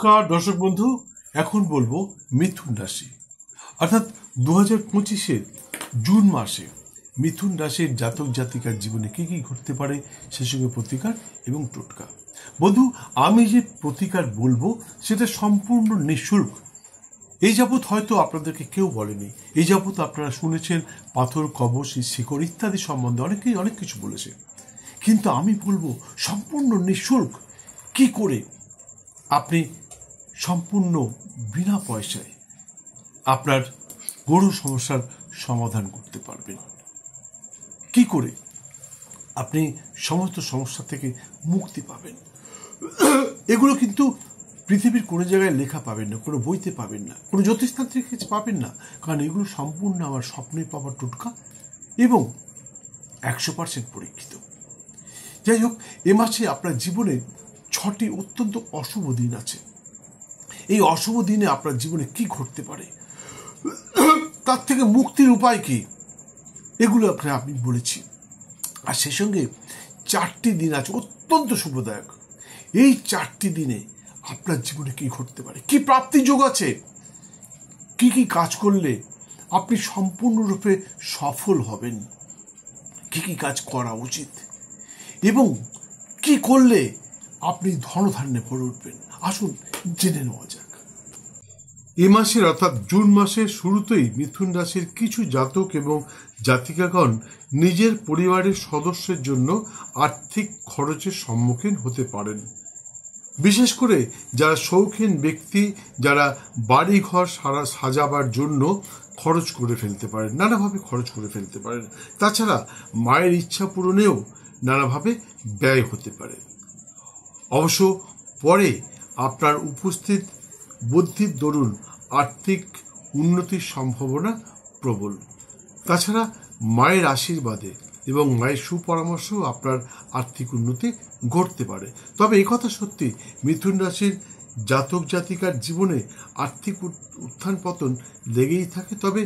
নমস্কার দর্শক বন্ধু, এখন বলবো মিথুন রাশি অর্থাৎ 2025-এর জুন মাসে মিথুন রাশির জাতক জাতিকার জীবনে কি কি ঘটতে পারে সে সঙ্গে প্রতিকার এবং টোটকা। বন্ধু, আমি যে প্রতিকার বলবো সেটা সম্পূর্ণ নিঃশুল্ক। এই যাবৎ হয়তো আপনাদেরকে কেউ বলেনি, এই যাবৎ আপনারা শুনেছেন পাথর, কবচ, শিকড় ইত্যাদি সম্বন্ধে অনেকেই অনেক কিছু বলেছে, কিন্তু আমি বলবো সম্পূর্ণ নিঃশুল্ক। কি করে আপনি সম্পূর্ণ বিনা পয়সায় আপনার বড় সমস্যার সমাধান করতে পারবেন, কি করে আপনি সমস্ত সমস্যা থেকে মুক্তি পাবেন। এগুলো কিন্তু পৃথিবীর কোনো জায়গায় লেখা পাবেন না, কোনো বইতে পাবেন না, কোনো জ্যোতিষতান্ত্রিক কাছে পাবেন না, কারণ এগুলো সম্পূর্ণ আমার স্বপ্নে পাওয়ার টোটকা এবং 100% পরীক্ষিত। যাই হোক, এ মাসে আপনার জীবনে 6টি অত্যন্ত অশুভ দিন আছে। এই অশুভ দিনে আপনার জীবনে কি ঘটতে পারে, তার থেকে মুক্তির উপায় কি, এগুলো আমি বলেছি। আর সে সঙ্গে 4টি দিন আছে অত্যন্ত শুভদায়ক। এই 4টি দিনে আপনার জীবনে কি ঘটতে পারে, কি প্রাপ্তি যোগ আছে, কি কি কাজ করলে আপনি সম্পূর্ণরূপে সফল হবেন, কি কি কাজ করা উচিত এবং কি করলে আপনি ধনধান্যে ভরে উঠবেন। আসুন জেনে নেওয়া যাক। এ মাসের অর্থাৎ জুন মাসের শুরুতেই মিথুন রাশির কিছু জাতক এবং জাতিকাগণ নিজের পরিবারের সদস্যের জন্য আর্থিক খরচের সম্মুখীন হতে পারেন। বিশেষ করে যারা শৌখিন ব্যক্তি, যারা বাড়ি ঘর সাজাবার জন্য খরচ করে ফেলতে পারেন, নানাভাবে খরচ করে ফেলতে পারেন। তাছাড়া মায়ের ইচ্ছা পূরণেও নানাভাবে ব্যয় হতে পারে। অবশ্য পরে আপনার উপস্থিত বুদ্ধির দরুন আর্থিক উন্নতির সম্ভাবনা প্রবল। তাছাড়া মায়ের আশীর্বাদে এবং মায়ের সুপরামর্শেও আপনার আর্থিক উন্নতি ঘটতে পারে। তবে এই কথা সত্যি, মিথুন রাশির জাতক জাতিকার জীবনে আর্থিক উত্থান পতন লেগেই থাকে। তবে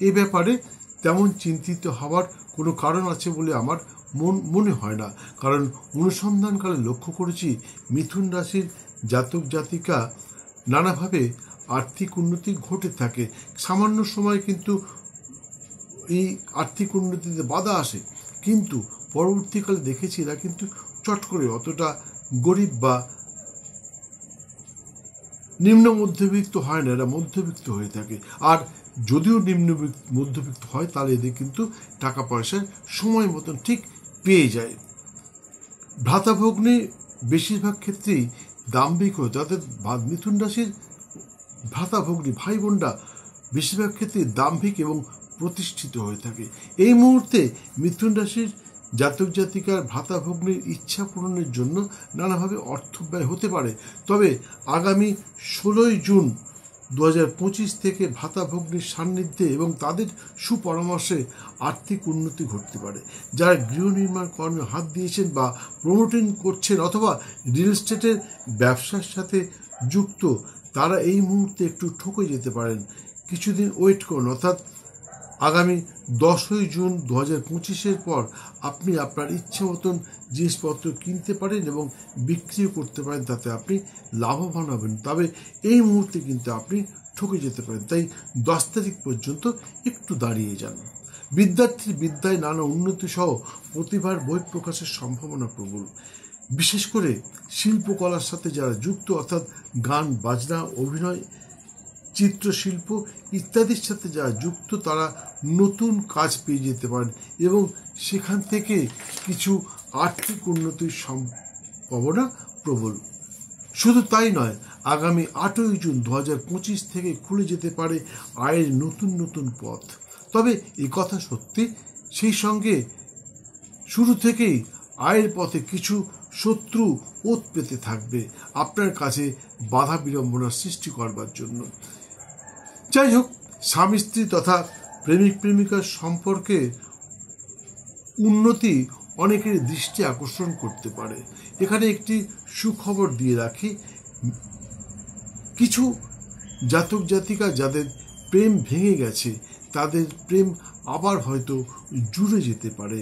এ ব্যাপারে তেমন চিন্তিত হওয়ার কোনো কারণ আছে বলে আমার মনে হয় না, কারণ অনুসন্ধানকালে লক্ষ্য করেছি মিথুন রাশির জাতক জাতিকা নানাভাবে আর্থিক উন্নতি ঘটে থাকে। সামান্য সময় কিন্তু এই আর্থিক উন্নতিতে বাধা আসে, কিন্তু পরবর্তীকালে দেখেছি এরা কিন্তু চট করে অতটা গরিব বা নিম্ন মধ্যবিত্ত হয় না, এরা মধ্যবিত্ত হয়ে থাকে। আর যদিও নিম্ন মধ্যবিত্ত হয় তাহলে এদের কিন্তু টাকা পয়সা সময় মতন ঠিক পেয়ে যায়। ভ্রাতাভগ্নী বেশিরভাগ ক্ষেত্রেই দাম্ভিক হয়ে, তাদের মিথুন রাশির ভ্রাতাভগ্নী ভাই বোনরা বেশিরভাগ ক্ষেত্রে দাম্ভিক এবং প্রতিষ্ঠিত হয়ে থাকে। এই মুহূর্তে মিথুন রাশির জাতক জাতিকার ভ্রাতাভগ্নীর ইচ্ছা পূরণের জন্য নানাভাবে অর্থ ব্যয় হতে পারে। তবে আগামী 16 জুন 2025 থেকে ভ্রাতাভগ্নীর সান্নিধ্যে এবং তাদের সুপরামর্শে আর্থিক উন্নতি ঘটতে পারে। যারা গৃহ নির্মাণ কর্মে হাত দিয়েছেন বা প্রমোটিং করছেন অথবা রিয়েল এস্টেটের ব্যবসার সাথে যুক্ত, তারা এই মুহূর্তে একটু ঠকে যেতে পারেন। কিছুদিন ওয়েট করুন, অর্থাৎ আগামী 10 জুন 2025-এর পর আপনি আপনার ইচ্ছে মতন জিনিসপত্র কিনতে পারেন এবং বিক্রিও করতে পারেন, তাতে আপনি লাভবান হবেন। তবে এই মুহূর্তে কিন্তু আপনি ঠকে যেতে পারেন, তাই 10 তারিখ পর্যন্ত একটু দাঁড়িয়ে যান। বিদ্যার্থীর বিদ্যায় নানা উন্নতি সহ প্রতিভার বহিঃপ্রকাশের সম্ভাবনা প্রবল। বিশেষ করে শিল্পকলার সাথে যারা যুক্ত, অর্থাৎ গান বাজনা, অভিনয়, চিত্রশিল্প ইত্যাদির সাথে যারা যুক্ত, তারা নতুন কাজ পেয়ে যেতে পারেন এবং সেখান থেকে কিছু আর্থিক উন্নতির সম্ভাবনা প্রবল। শুধু তাই নয়, আগামী 8 জুন 2025 থেকে খুলে যেতে পারে আয়ের নতুন নতুন পথ। তবে এই কথা সত্যি, সেই সঙ্গে শুরু থেকেই আয়ের পথে কিছু শত্রু ওত পেতে থাকবে আপনার কাছে বাধা বিড়ম্বনার সৃষ্টি করবার জন্য। যাই হোক, স্বামী স্ত্রী তথা প্রেমিক প্রেমিকার সম্পর্কে উন্নতি অনেকের দৃষ্টি আকর্ষণ করতে পারে। এখানে একটি সুখবর দিয়ে রাখি, কিছু জাতক জাতিকা যাদের প্রেম ভেঙে গেছে তাদের প্রেম আবার হয়তো জুড়ে যেতে পারে।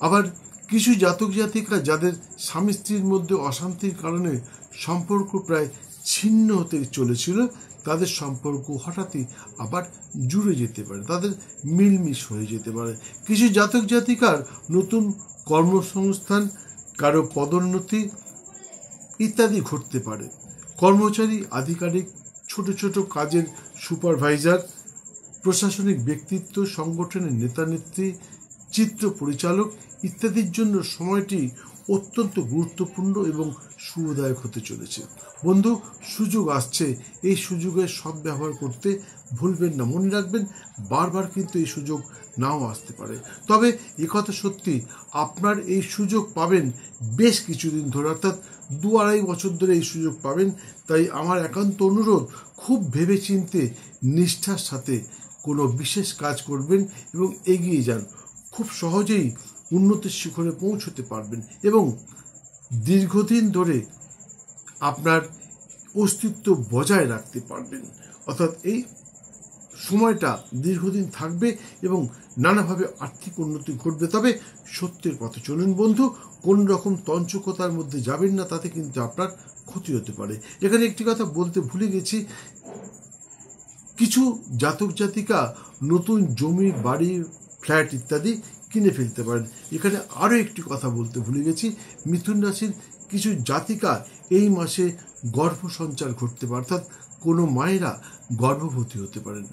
আবার কিছু জাতক জাতিকা যাদের স্বামী স্ত্রীর মধ্যে অশান্তির কারণে সম্পর্ক প্রায় ছিন্ন হতে চলেছিল তাদের সম্পর্ক হঠাৎই আবার জুড়ে যেতে পারে, তাদের মিলমিশ হয়ে যেতে পারে। কিছু জাতক জাতিকার নতুন কর্মসংস্থান, কারো পদোন্নতি ইত্যাদি ঘটতে পারে। কর্মচারী, আধিকারিক, ছোট ছোট কাজের সুপারভাইজার, প্রশাসনিক ব্যক্তিত্ব, সংগঠনের নেতানেত্রী, চিত্র পরিচালক ইত্যাদির জন্য সময়টি অত্যন্ত গুরুত্বপূর্ণ এবং সুখদায়ক হতে চলেছে। বন্ধু, সুযোগ আসছে, এই সুযোগের সদ্ব্যবহার করতে ভুলবেন না। মনে রাখবেন, বারবার কিন্তু এই সুযোগ নাও আসতে পারে। তবে একথা সত্যি, আপনার এই সুযোগ পাবেন বেশ কিছুদিন ধরে, অর্থাৎ 2-2.5 বছর ধরে এই সুযোগ পাবেন। তাই আমার একান্ত অনুরোধ, খুব ভেবেচিন্তে নিষ্ঠার সাথে কোনো বিশেষ কাজ করবেন এবং এগিয়ে যান। খুব সহজেই উন্নতির শিখরে পৌঁছতে পারবেন এবং দীর্ঘদিন ধরে আপনার অস্তিত্ব বজায় রাখতে পারবেন। অর্থাৎ এই সময়টা দীর্ঘদিন থাকবে এবং নানাভাবে আর্থিক উন্নতি ঘটবে। তবে সত্যের পথে চলুন বন্ধু, কোন রকম তঞ্চকতার মধ্যে যাবেন না, তাতে কিন্তু আপনার ক্ষতি হতে পারে। এখানে একটি কথা বলতে ভুলে গেছি, কিছু জাতক জাতিকা নতুন জমি, বাড়ি, ফ্ল্যাট ইত্যাদি কিনে ফেলতে পারেন। এখানে আরও একটি কথা বলতে ভুলে গেছি, মিথুন রাশির কিছু জাতিকা এই মাসে গর্ভ সঞ্চার ঘটতে পারে, অর্থাৎ কোনো মায়েরা গর্ভবতী হতে পারেন।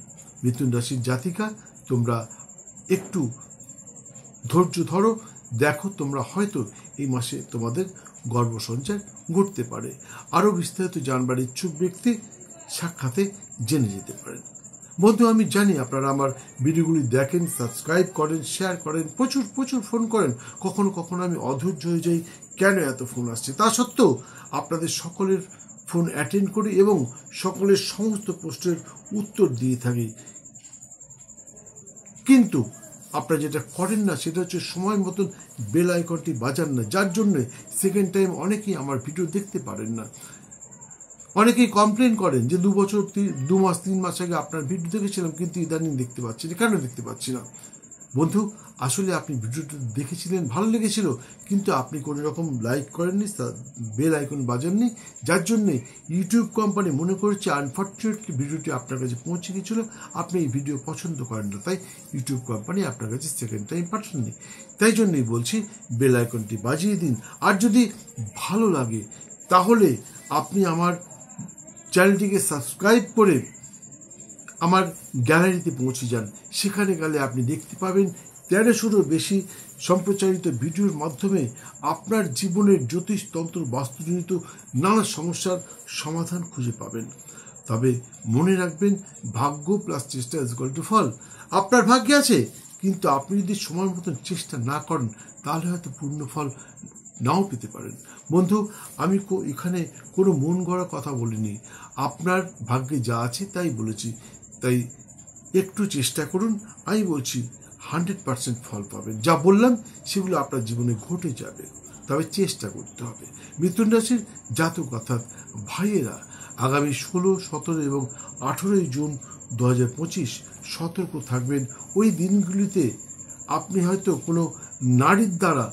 মিথুন রাশির জাতিকা, তোমরা একটু ধৈর্য ধরো, দেখো তোমরা হয়তো এই মাসে তোমাদের গর্ভ সঞ্চার ঘটতে পারে। আরও বিস্তারিত জানবার ইচ্ছুক ব্যক্তি সাক্ষাতে জেনে যেতে পারেন। বন্ধু, আমি জানি আপনারা আমার ভিডিওগুলি দেখেন, সাবস্ক্রাইব করেন, শেয়ার করেন, প্রচুর প্রচুর ফোন করেন। কখনো কখনো আমি অধৈর্য হয়ে যাই, কেন এত ফোন আসছে। তা সত্ত্বেও আপনাদের সকলের ফোন অ্যাটেন্ড করি এবং সকলের সমস্ত প্রশ্নের উত্তর দিয়ে থাকি। কিন্তু আপনারা যেটা করেন না, সেটা হচ্ছে সময় মতন বেল আইকনটি বাজান না, যার জন্য সেকেন্ড টাইম অনেকেই আমার ভিডিও দেখতে পারেন না। অনেকেই কমপ্লেন করেন যে 2 বছর 2 মাস 3 মাস আগে আপনার ভিডিও দেখেছিলাম, কিন্তু ইদানিং দেখতে পাচ্ছি না, কেন দেখতে পাচ্ছি না। বন্ধু, আসলে আপনি ভিডিওটা দেখেছিলেন, ভালো লেগেছিল, কিন্তু আপনি কোনো রকম লাইক করেননি, বেল আইকন বাজাননি, যার জন্যে ইউটিউব কোম্পানি মনে করেছে আনফর্চুনেটলি ভিডিওটি আপনার কাছে পৌঁছে গিয়েছিল, আপনি এই ভিডিও পছন্দ করেন না, তাই ইউটিউব কোম্পানি আপনার কাছে সেকেন্ড টাইম পাঠাননি। তাই জন্যই বলছি, বেল আইকনটি বাজিয়ে দিন। আর যদি ভালো লাগে তাহলে আপনি আমার চ্যানেলটিকে সাবস্ক্রাইব করে আমার গ্যালারিতে পৌঁছে যান। সেখানে গেলে আপনি দেখতে পাবেন 1300-ও বেশি সম্প্রচারিত ভিডিওর মাধ্যমে আপনার জীবনের জ্যোতিষতন্ত্র, বাস্তুজনিত নানা সমস্যার সমাধান খুঁজে পাবেন। তবে মনে রাখবেন, ভাগ্য প্লাস চেষ্টা ইজ ইকুয়াল টু ফল। আপনার ভাগ্যে আছে, কিন্তু আপনি যদি সময় মতন চেষ্টা না করেন, তাহলে হয়তো পূর্ণ ফল নাও পেতে পারেন। বন্ধু, আমি এখানে কোনো মন গড়া কথা বলিনি, আপনার ভাগ্যে যা আছে তাই বলেছি। তাই একটু চেষ্টা করুন, আমি বলছি 100% ফল পাবেন। যা বললাম সেগুলো আপনার জীবনে ঘটে যাবে, তবে চেষ্টা করতে হবে। মিথুন রাশির জাতক অর্থাৎ ভাইয়েরা, আগামী 16, 17 এবং 18 জুন 2025 সতর্ক থাকবেন। ওই দিনগুলিতে আপনি হয়তো কোনো নারীর দ্বারা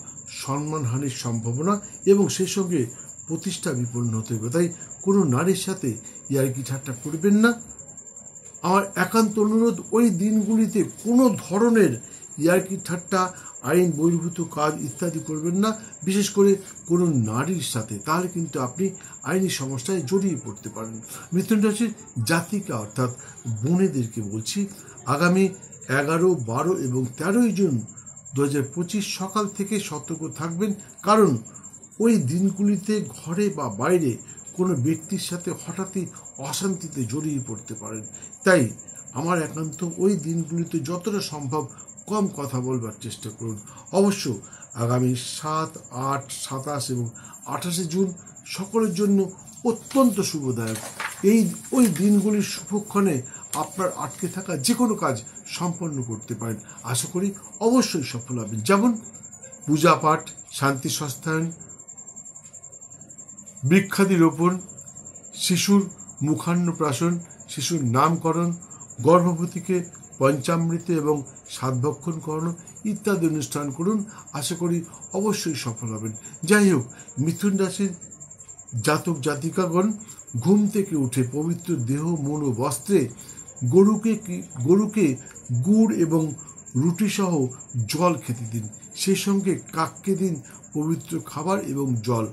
সম্মানহানির সম্ভাবনা এবং সেই সঙ্গে প্রতিষ্ঠা বিপন্ন হতে হবে। তাই কোনো নারীর সাথে ইয়ার্কি ঠাট্টা করবেন না। আমার একান্ত অনুরোধ, ওই দিনগুলিতে কোনো ধরনের ইয়ার্কি ঠাট্টা, আইন বহির্ভূত কাজ ইত্যাদি করবেন না, বিশেষ করে কোনো নারীর সাথে, তাহলে কিন্তু আপনি আইনি সমস্যায় জড়িয়ে পড়তে পারেন। মিথুন রাশির জাতিকা অর্থাৎ বোনেদেরকে বলছি, আগামী 11, 12 এবং 13 জুন 2025 সকাল থেকে সতর্ক থাকবেন, কারণ ওই দিনগুলিতে ঘরে বা বাইরে কোনো ব্যক্তির সাথে হঠাৎই অশান্তিতে জড়িয়ে পড়তে পারেন। তাই আমার একান্ত ওই দিনগুলিতে যতটা সম্ভব কম কথা বলবার চেষ্টা করুন। অবশ্য আগামী 7, 8, 27 এবং 28 জুন সকলের জন্য অত্যন্ত শুভদায়ক। ওই দিনগুলির শুভক্ষণে আপনার আটকে থাকা যে কোনো কাজ সম্পন্ন করতে পারেন। আশা করি অবশ্যই সফল হবেন। যেমন পূজা পাঠ, শান্তি সস্তায়ন, বৃক্ষাদি রোপণ, শিশুর মুখান্নপ্রাশন, শিশুর নামকরণ, গর্ভবতীকে পঞ্চামৃত এবং সাতভক্ষণ করানো ইত্যাদি অনুষ্ঠান করুন। আশা করি অবশ্যই সফল হবেন। যাই হোক, মিথুন রাশির জাতক জাতিকাগণ, ঘুম থেকে উঠে পবিত্র দেহ মন ও বস্ত্রে গরুকে গুড় এবং রুটি সহ জল খেতে দিন। সেই সঙ্গে কাককে দিন পবিত্র খাবার এবং জল।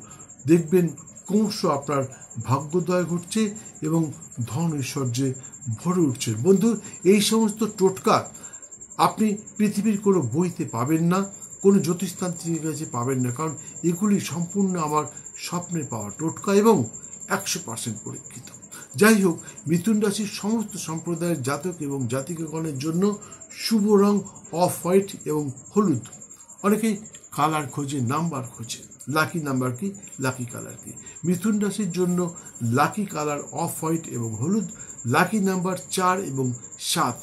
দেখবেন ক্রমশ আপনার ভাগ্যোদয় ঘটছে এবং ধন ঐশ্বর্যে ভরে উঠছে। বন্ধু, এই সমস্ত টোটকা আপনি পৃথিবীর কোনো বইতে পাবেন না, কোনো জ্যোতিষতান্ত্রিকের কাছে পাবেন না, কারণ এগুলি সম্পূর্ণ আমার স্বপ্নে পাওয়া টোটকা এবং 100% পরীক্ষিত। যাই হোক, মিথুন রাশির সমস্ত সম্প্রদায়ের জাতক এবং জাতিকাগণের জন্য শুভ রং অফ হোয়াইট এবং হলুদ। অনেকেই কালার খোঁজে, নাম্বার খোঁজে। লাকি নাম্বার কি, লাকি কালার কি? মিথুন রাশির জন্য লাকি কালার অফ হোয়াইট এবং হলুদ। লাকি নাম্বার 4 এবং 7।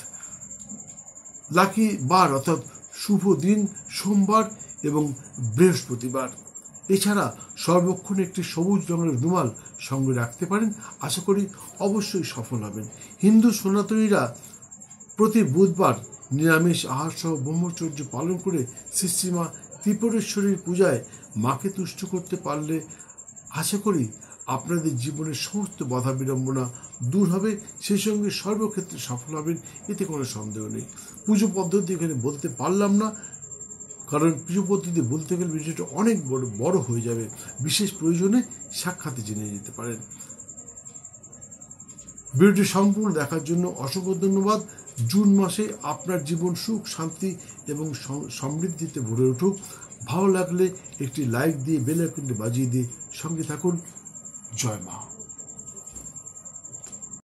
লাকি বার অর্থাৎ শুভ দিন সোমবার এবং বৃহস্পতিবার। এছাড়া সর্বক্ষণ একটি সবুজ রঙের রুমাল সঙ্গে রাখতে পারেন। আশা করি অবশ্যই সফল হবেন। হিন্দু সনাতনীরা প্রতি বুধবার নিরামিষ আহার সহ ব্রহ্মচর্য পালন করে শ্রীশ্রীমা ত্রিপুরেশ্বরীর পূজায় মাকে তুষ্ট করতে পারলে আশা করি আপনাদের জীবনের সমস্ত বাধা বিড়ম্বনা দূর হবে, সেই সঙ্গে সর্বক্ষেত্রে সফল হবেন, এতে কোনো সন্দেহ নেই। পুজো পদ্ধতি এখানে বলতে পারলাম না, কারণ পুজো পদ্ধতি বলতে গেলে বিষয়টা অনেক বড় হয়ে যাবে। বিশেষ প্রয়োজনে সাক্ষাতে জেনে যেতে পারেন। ভিডিওটি সম্পূর্ণ দেখার জন্য অসংখ্য ধন্যবাদ। জুন মাসে আপনার জীবন সুখ শান্তি এবং সমৃদ্ধিতে ভরে উঠুক। ভালো লাগলে একটি লাইক দিয়ে বেল আইকনটি বাজিয়ে দিয়ে সঙ্গে থাকুন। জয় মা।